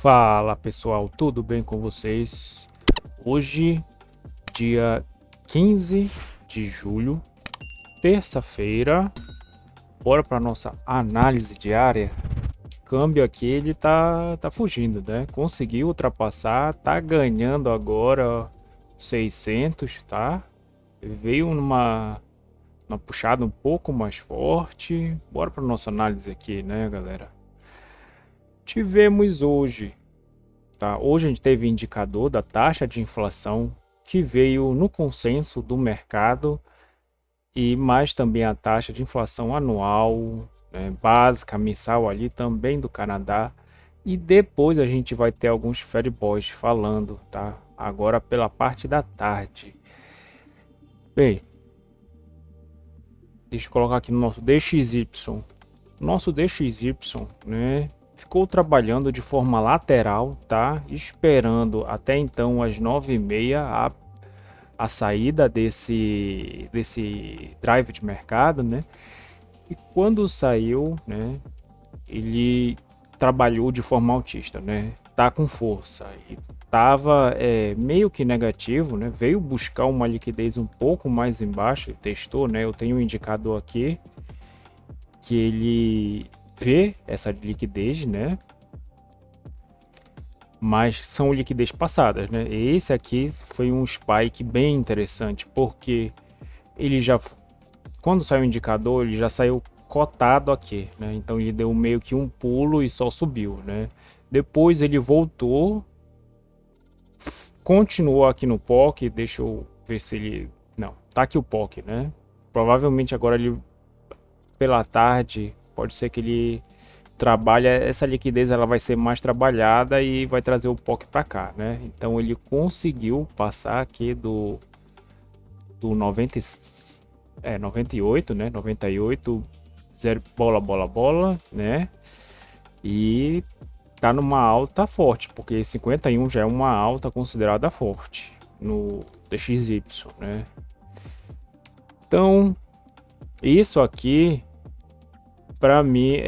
Fala pessoal, tudo bem com vocês? Hoje, dia 15 de julho, terça-feira, bora para nossa análise diária. O câmbio aqui ele tá fugindo, né? Conseguiu ultrapassar, tá ganhando agora 600, tá? Veio numa puxada um pouco mais forte. Bora para nossa análise aqui, né, galera? Tivemos hoje. Tá? Hoje a gente teve indicador da taxa de inflação que veio no consenso do mercado e mais também a taxa de inflação anual, né, básica, mensal ali também do Canadá. E depois a gente vai ter alguns Fed Boys falando, tá? Agora pela parte da tarde. Bem, deixa eu colocar aqui no nosso DXY. Nosso DXY, né? Ficou trabalhando de forma lateral, tá? Esperando até então às 9h30 a saída desse drive de mercado, né? E quando saiu, né? Ele trabalhou de forma altista, né? Tá com força e tava meio que negativo, né? Veio buscar uma liquidez um pouco mais embaixo, ele testou, né? Eu tenho um indicador aqui que ele vê essa liquidez, né? Mas são liquidez passadas, né? Esse aqui foi um spike bem interessante, porque ele já, quando saiu o indicador, ele já saiu cotado aqui, né? Então ele deu meio que um pulo e só subiu, né? Depois ele voltou, continuou aqui no POC, deixa eu ver se ele... Não, tá aqui o POC, né? Provavelmente agora ele, pela tarde, pode ser que ele trabalha essa liquidez, ela vai ser mais trabalhada e vai trazer o POC para cá, né? Então ele conseguiu passar aqui do 98, né? 98, zero, bola, bola, bola, né? E tá numa alta forte, porque 51 já é uma alta considerada forte no DXY, né? Então, isso aqui para mim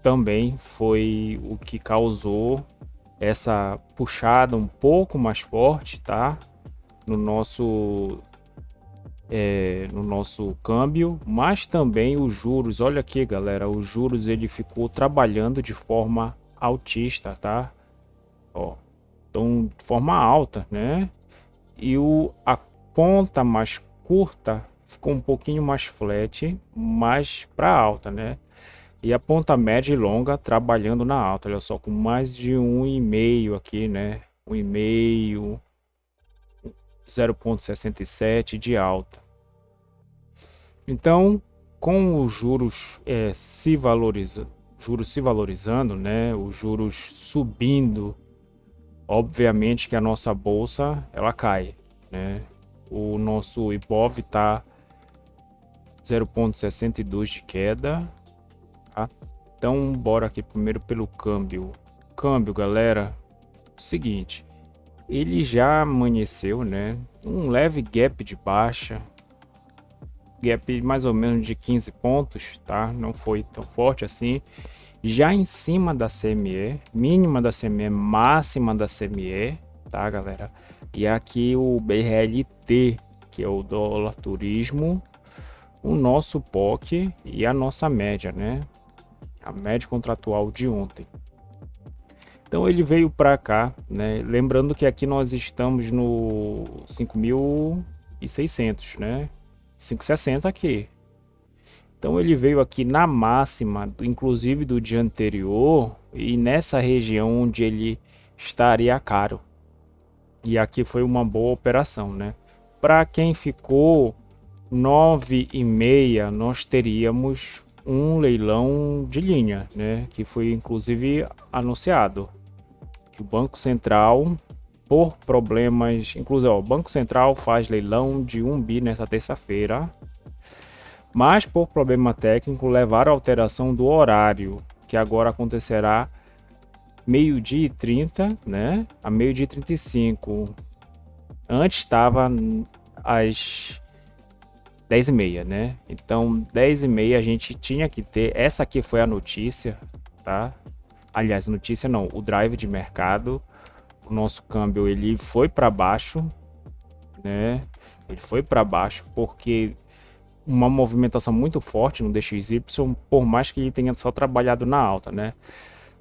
também foi o que causou essa puxada um pouco mais forte, tá? No nosso câmbio, mas também os juros. Olha aqui, galera, os juros ele ficou trabalhando de forma altista, tá? Ó, então de forma alta, né? E a ponta mais curta ficou um pouquinho mais flat, mais para alta, né? E a ponta média e longa trabalhando na alta, olha só, com mais de 1,5 aqui, né? 1,5, 0,67 de alta. Então, com os juros se valorizando, né? Os juros subindo, obviamente que a nossa bolsa ela cai, né? O nosso Ibov está 0,62 de queda, tá? Então, bora aqui primeiro pelo câmbio. Câmbio, galera, seguinte, ele já amanheceu, né? Um leve gap de baixa, gap mais ou menos de 15 pontos, tá? Não foi tão forte assim. Já em cima da CME, mínima da CME, máxima da CME, tá, galera? E aqui o BRLT, que é o dólar turismo, o nosso POC e a nossa média, né? A média contratual de ontem. Então ele veio para cá, né? Lembrando que aqui nós estamos no 5.600, né? 560 aqui. Então ele veio aqui na máxima, inclusive do dia anterior, e nessa região onde ele estaria caro. E aqui foi uma boa operação, né? Para quem ficou 9,5, nós teríamos um leilão de linha, né? Que foi inclusive anunciado que o Banco Central, por problemas, inclusive o Banco Central faz leilão de 1 bi nessa terça-feira, mas por problema técnico levaram a alteração do horário, que agora acontecerá meio-dia e 30, né? A meio-dia e 35. Antes estava às 10h30, né? Então 10h30 a gente tinha que ter, essa aqui foi a notícia, tá? aliás, notícia não, o drive de mercado, o nosso câmbio ele foi para baixo, né? Ele foi para baixo porque uma movimentação muito forte no DXY, por mais que ele tenha só trabalhado na alta, né?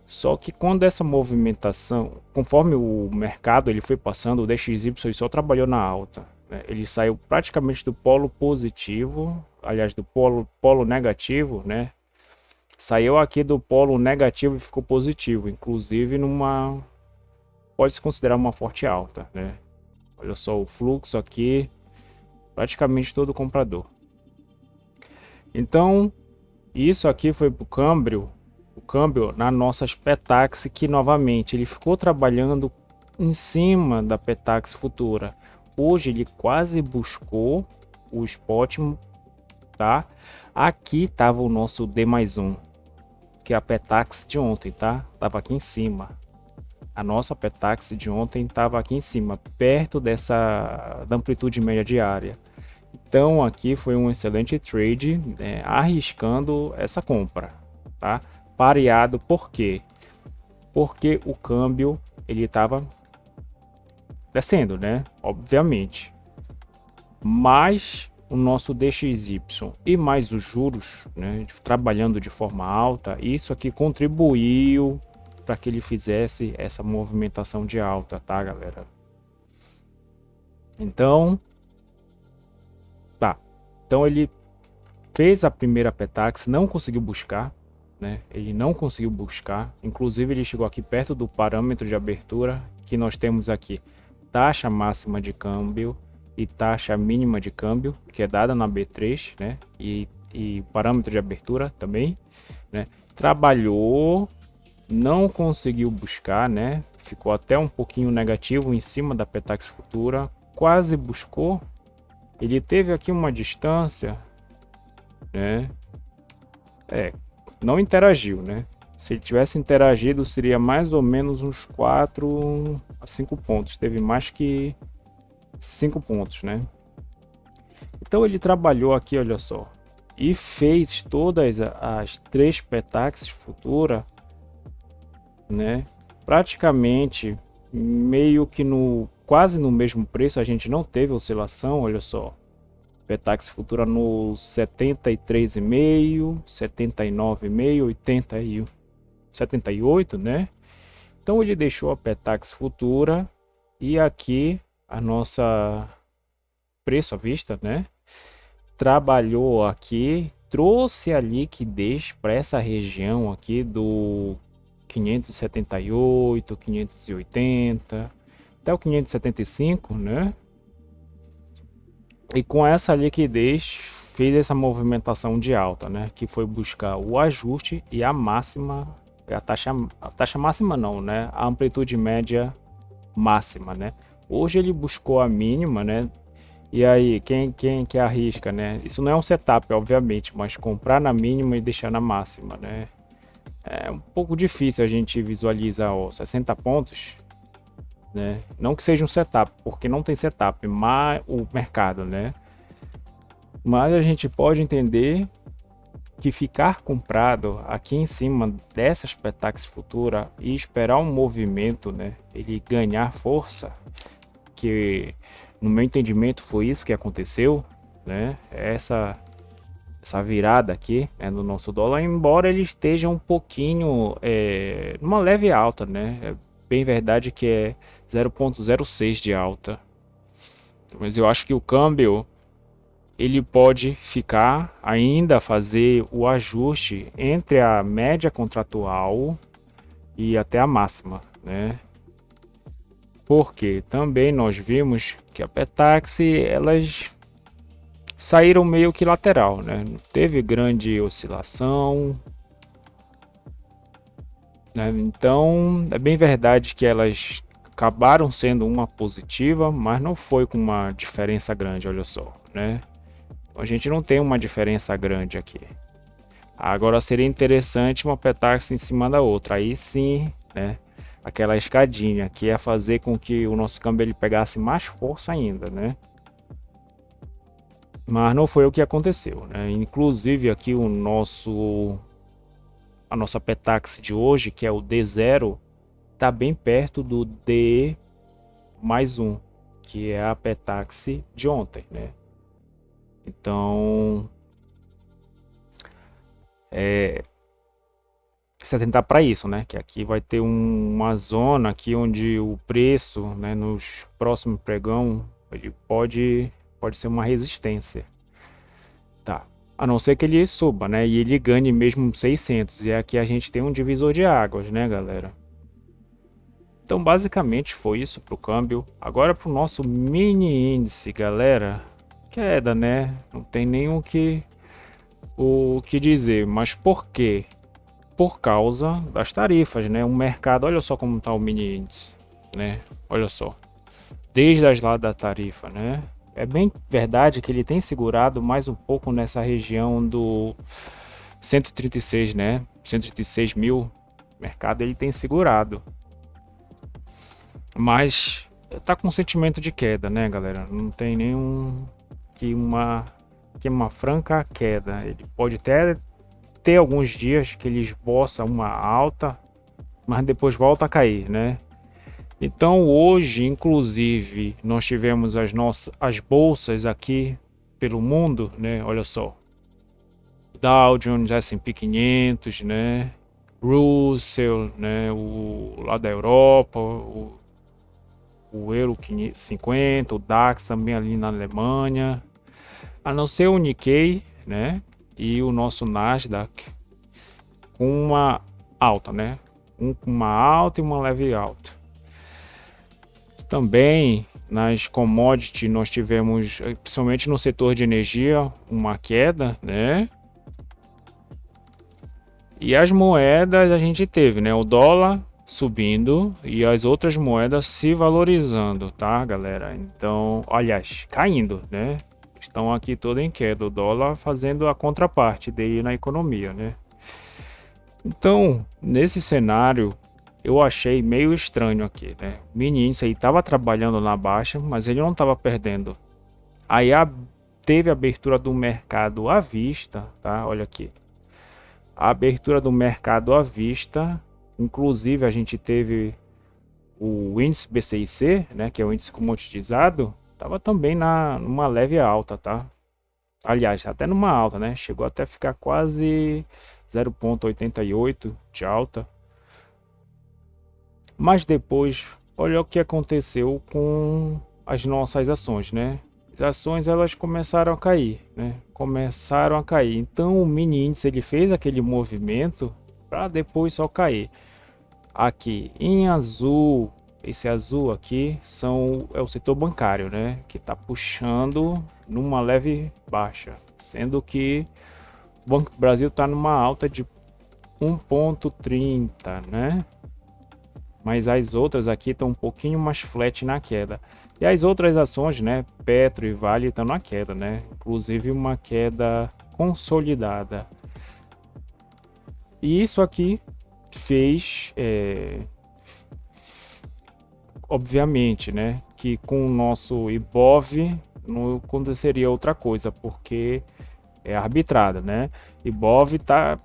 Só que quando essa movimentação, conforme o mercado ele foi passando, o DXY só trabalhou na alta, né? Ele saiu praticamente do polo positivo, aliás, do polo negativo, né? Saiu aqui do polo negativo e ficou positivo, inclusive numa, pode-se considerar uma forte alta, né? Olha só o fluxo aqui, praticamente todo comprador. Então, isso aqui foi para o câmbio na nossa Petax, que novamente ele ficou trabalhando em cima da Petax futura. Hoje ele quase buscou o spot, tá? Aqui estava o nosso D+1, que é a Petax de ontem, tá? Tava aqui em cima. A nossa Petax de ontem estava aqui em cima, perto dessa da amplitude média diária. Então aqui foi um excelente trade, né, arriscando essa compra, tá? Pareado, por quê? Porque o câmbio ele estava descendo, né? Obviamente. Mas o nosso DXY e mais os juros, né, trabalhando de forma alta, isso aqui contribuiu para que ele fizesse essa movimentação de alta, tá, galera? Então, tá. Então ele fez a primeira Petax, não conseguiu buscar, né? Ele não conseguiu buscar, inclusive ele chegou aqui perto do parâmetro de abertura, que nós temos aqui taxa máxima de câmbio e taxa mínima de câmbio, que é dada na B3, né? E parâmetro de abertura também, né? Trabalhou, não conseguiu buscar, né? Ficou até um pouquinho negativo em cima da Petax futura, quase buscou. Ele teve aqui uma distância, né? Não interagiu, né? Se ele tivesse interagido, seria mais ou menos uns 4 a 5 pontos. Teve mais que 5 pontos, né? Então ele trabalhou aqui, olha só, e fez todas as 3 Petax futura, né? Praticamente meio que quase no mesmo preço. A gente não teve oscilação, olha só. Petax futura no 73,5, 79,5, 80 e 78, né? Então ele deixou a Petax futura e aqui a nossa preço à vista, né? Trabalhou aqui, trouxe a liquidez para essa região aqui do 578, 580 até o 575, né? E com essa liquidez fez essa movimentação de alta, né? Que foi buscar o ajuste e a máxima, a taxa máxima não, né? A amplitude média máxima, né? Hoje ele buscou a mínima, né? E aí, quem que arrisca, né? Isso não é um setup, obviamente, mas comprar na mínima e deixar na máxima, né? É um pouco difícil a gente visualizar, ó, 60 pontos, né? Não que seja um setup, porque não tem setup, mas o mercado, né? Mas a gente pode entender que ficar comprado aqui em cima dessas Petax futura e esperar um movimento, né? Ele ganhar força, que no meu entendimento foi isso que aconteceu, né? Essa virada aqui, né, no nosso dólar, embora ele esteja um pouquinho numa leve alta, né? É bem verdade que é 0,06 de alta, mas eu acho que o câmbio ele pode ficar ainda fazer o ajuste entre a média contratual e até a máxima, né? Porque também nós vimos que a Petax elas saíram meio que lateral, né? Não teve grande oscilação, né? Então é bem verdade que elas acabaram sendo uma positiva, mas não foi com uma diferença grande, olha só, né? A gente não tem uma diferença grande aqui. Agora seria interessante uma Petax em cima da outra, aí sim, né? Aquela escadinha que ia fazer com que o nosso câmbio ele pegasse mais força ainda, né? Mas não foi o que aconteceu, né? Inclusive aqui o nosso a nossa Petax de hoje, que é o D0, está bem perto do D mais um, que é a Petax de ontem, né? Então, se atentar para isso, né? Que aqui vai ter uma zona aqui onde o preço, né, nos próximos pregão, ele pode ser uma resistência, tá? A não ser que ele suba, né? E ele ganhe mesmo 600. E aqui a gente tem um divisor de águas, né, galera? Então, basicamente foi isso pro câmbio. Agora pro nosso mini índice, galera. Queda, né? Não tem nem o que dizer. Mas por quê? Por causa das tarifas, né? O mercado, olha só como tá o mini índice, né? Olha só. Desde as lá da tarifa, né? É bem verdade que ele tem segurado mais um pouco nessa região do 136, né? 136 mil. O mercado ele tem segurado. Mas tá com sentimento de queda, né, galera? Não tem nenhum que uma franca queda. Ele pode até ter alguns dias que ele esboça uma alta, mas depois volta a cair, né? Então hoje, inclusive, nós tivemos as bolsas aqui pelo mundo, né? Olha só, Dow Jones, S&P 500, né? Russell, né? O lá da Europa, o Euro 50, o DAX também ali na Alemanha, a não ser o Nikkei, né? E o nosso Nasdaq com uma alta, né? Uma alta e uma leve alta. Também nas commodities nós tivemos, principalmente no setor de energia, uma queda, né? E as moedas a gente teve, né? O dólar subindo e as outras moedas se valorizando, tá, galera? Então, aliás, caindo, né? Estão aqui toda em queda, o dólar fazendo a contraparte dele na economia, né? Então, nesse cenário, eu achei meio estranho aqui, né? O mini índice aí estava trabalhando na baixa, mas ele não estava perdendo. Aí teve a abertura do mercado à vista, tá? Olha aqui. A abertura do mercado à vista, inclusive a gente teve o índice BCIC, né, que é o índice comoditizado, estava também numa leve alta, tá? Aliás, até numa alta, né? Chegou até ficar quase 0,88 de alta. Mas depois, olha o que aconteceu com as nossas ações, né? As ações elas começaram a cair, né? Começaram a cair. Então o mini índice ele fez aquele movimento para depois só cair. Aqui em azul, esse azul aqui é o setor bancário, né? Que está puxando numa leve baixa, sendo que o Banco do Brasil está numa alta de 1,30, né? Mas as outras aqui estão um pouquinho mais flat na queda. E as outras ações, né, Petro e Vale estão na queda, né? Inclusive uma queda consolidada. E isso aqui fez, obviamente, né, que com o nosso IBOV não aconteceria outra coisa, porque é arbitrada, né? IBOV está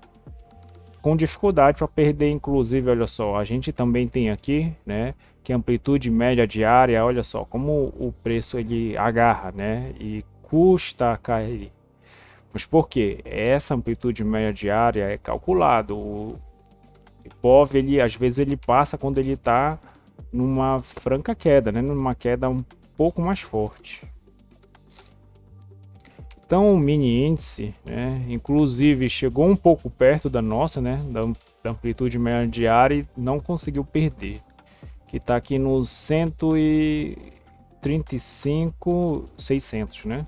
com dificuldade para perder, inclusive, olha só, a gente também tem aqui, né, que amplitude média diária, olha só, como o preço ele agarra, né, e custa a cair. Mas por quê? Essa amplitude média diária é calculado. O IPOV, ele às vezes ele passa quando ele está numa franca queda, né, numa queda um pouco mais forte. Então o mini índice, né, inclusive chegou um pouco perto da nossa, né, da amplitude média diária e não conseguiu perder, que está aqui nos 135.600, né?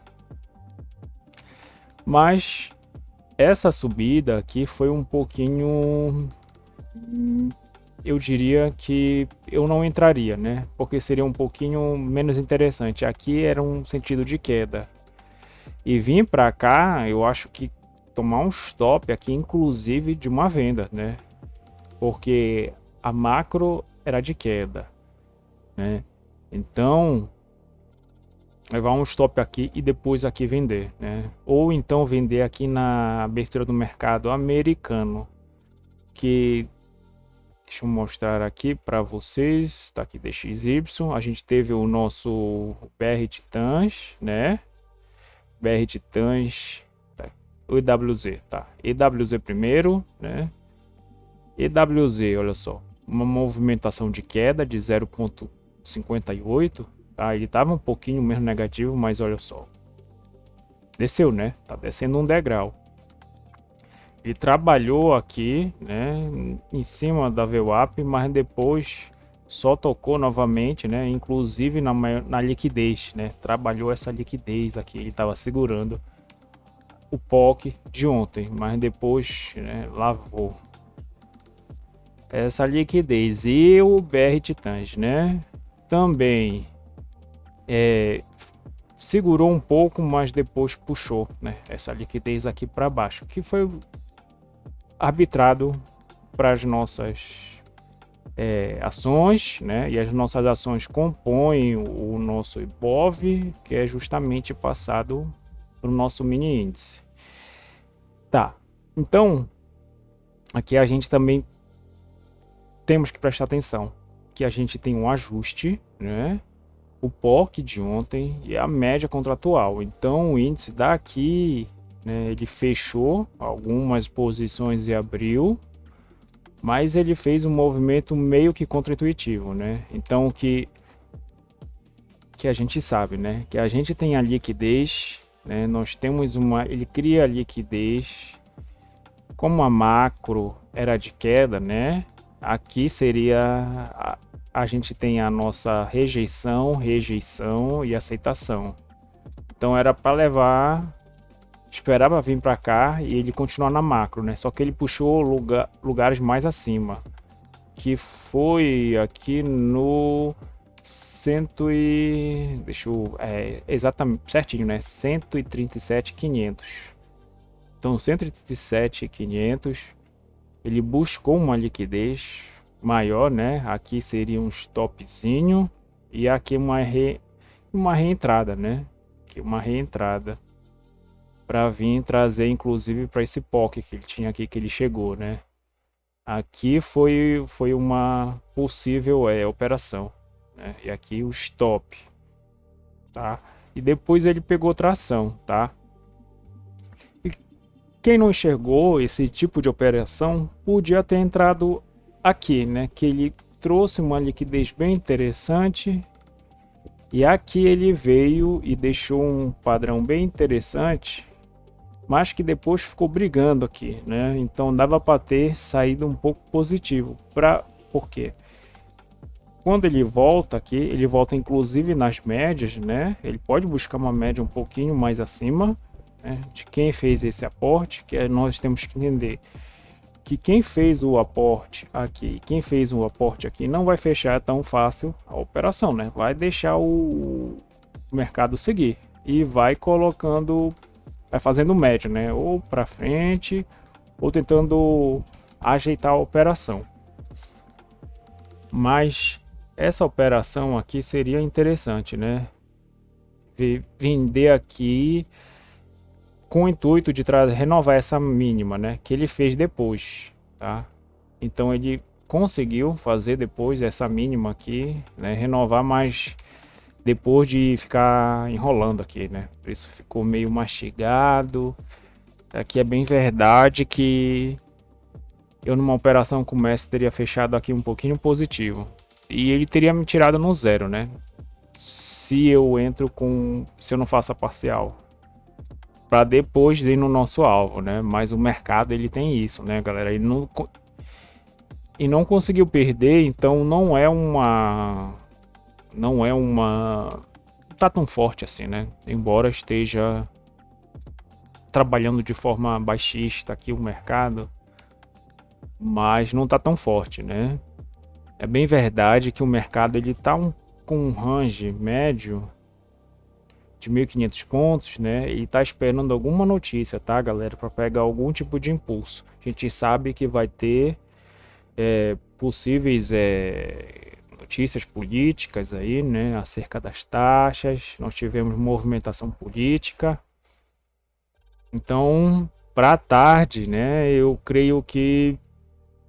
Mas essa subida aqui foi um pouquinho, eu diria que eu não entraria, né? Porque seria um pouquinho menos interessante. Aqui era um sentido de queda. E vir para cá, eu acho que tomar um stop aqui, inclusive de uma venda, né? Porque a macro era de queda, né? Então, levar um stop aqui e depois aqui vender, né? Ou então vender aqui na abertura do mercado americano, que deixa eu mostrar aqui para vocês, tá aqui DXY, a gente teve o nosso BR Titãs, né? BR Titãs, tá, o EWZ, tá? EWZ primeiro, né? EWZ, olha só, uma movimentação de queda de 0,58, tá? Ele tava um pouquinho menos negativo, mas olha só, desceu, né? Tá descendo um degrau. Ele trabalhou aqui, né, em cima da VWAP, mas depois só tocou novamente, né, inclusive na liquidez, né, trabalhou essa liquidez aqui, ele estava segurando o POC de ontem, mas depois, né, lavou essa liquidez. E o BR Titãs, né, também segurou um pouco, mas depois puxou, né, essa liquidez aqui para baixo, que foi arbitrado para as nossas ações, né? E as nossas ações compõem o nosso IBOV, que é justamente passado para o nosso mini índice. Tá, então aqui a gente também temos que prestar atenção que a gente tem um ajuste, né? O POC de ontem e a média contratual. Então o índice daqui, né, ele fechou algumas posições e abriu, mas ele fez um movimento meio que contra-intuitivo, né? Então que a gente sabe, né? Que a gente tem a liquidez, né? Nós temos ele cria a liquidez, como a macro era de queda, né? Aqui seria a gente tem a nossa rejeição e aceitação. Então era para levar, esperava vir para cá e ele continuar na macro, né? Só que ele puxou lugares mais acima, que foi aqui no deixa eu exatamente certinho, né? 137.500. Então 137.500 ele buscou uma liquidez maior, né? Aqui seria um stopzinho e aqui uma reentrada, né? Aqui uma reentrada para vir trazer, inclusive, para esse POC que ele tinha aqui, que ele chegou, né? Aqui foi uma possível operação, né? E aqui o stop, tá? E depois ele pegou tração, tá? E quem não enxergou esse tipo de operação podia ter entrado aqui, né? Que ele trouxe uma liquidez bem interessante e aqui ele veio e deixou um padrão bem interessante, mas que depois ficou brigando aqui, né? Então dava para ter saído um pouco positivo. Por quê? Quando ele volta aqui, ele volta inclusive nas médias, né? Ele pode buscar uma média um pouquinho mais acima, né, de quem fez esse aporte, que nós temos que entender que quem fez o aporte aqui, não vai fechar tão fácil a operação, né? Vai deixar o mercado seguir e vai colocando, vai fazendo média, né? Ou para frente, ou tentando ajeitar a operação. Mas essa operação aqui seria interessante, né? Vender aqui com o intuito de renovar essa mínima, né? Que ele fez depois, tá? Então ele conseguiu fazer depois essa mínima aqui, né? Renovar, mas depois de ficar enrolando aqui, né? Por isso ficou meio mastigado. Aqui é bem verdade que eu numa operação como essa teria fechado aqui um pouquinho positivo. E ele teria me tirado no zero, né? Se eu não faço a parcial. Para depois ir no nosso alvo, né? Mas o mercado ele tem isso, né, galera? Ele não conseguiu perder, então não tá tão forte assim, né? Embora esteja trabalhando de forma baixista aqui o mercado, mas não tá tão forte, né? É bem verdade que o mercado ele tá com um range médio de 1.500 pontos, né? E tá esperando alguma notícia, tá, galera, para pegar algum tipo de impulso. A gente sabe que vai ter possíveis notícias políticas aí, né, acerca das taxas. Nós tivemos movimentação política. Então, para tarde, né, eu creio que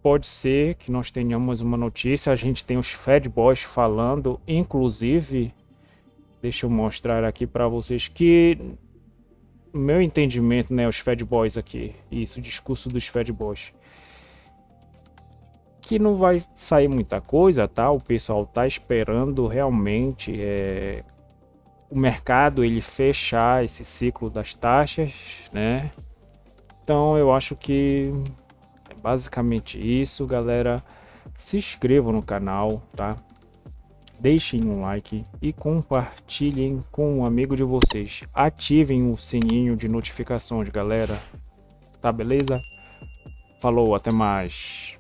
pode ser que nós tenhamos uma notícia. A gente tem os Fed Boys falando, inclusive, deixa eu mostrar aqui para vocês que meu entendimento, né, os Fed Boys aqui, isso, o discurso dos Fed Boys, que não vai sair muita coisa, tá? O pessoal tá esperando realmente o mercado ele fechar esse ciclo das taxas, né? Então eu acho que é basicamente isso, galera. Se inscrevam no canal, tá? Deixem um like e compartilhem com um amigo de vocês. Ativem o sininho de notificações, galera. Tá beleza? Falou, até mais.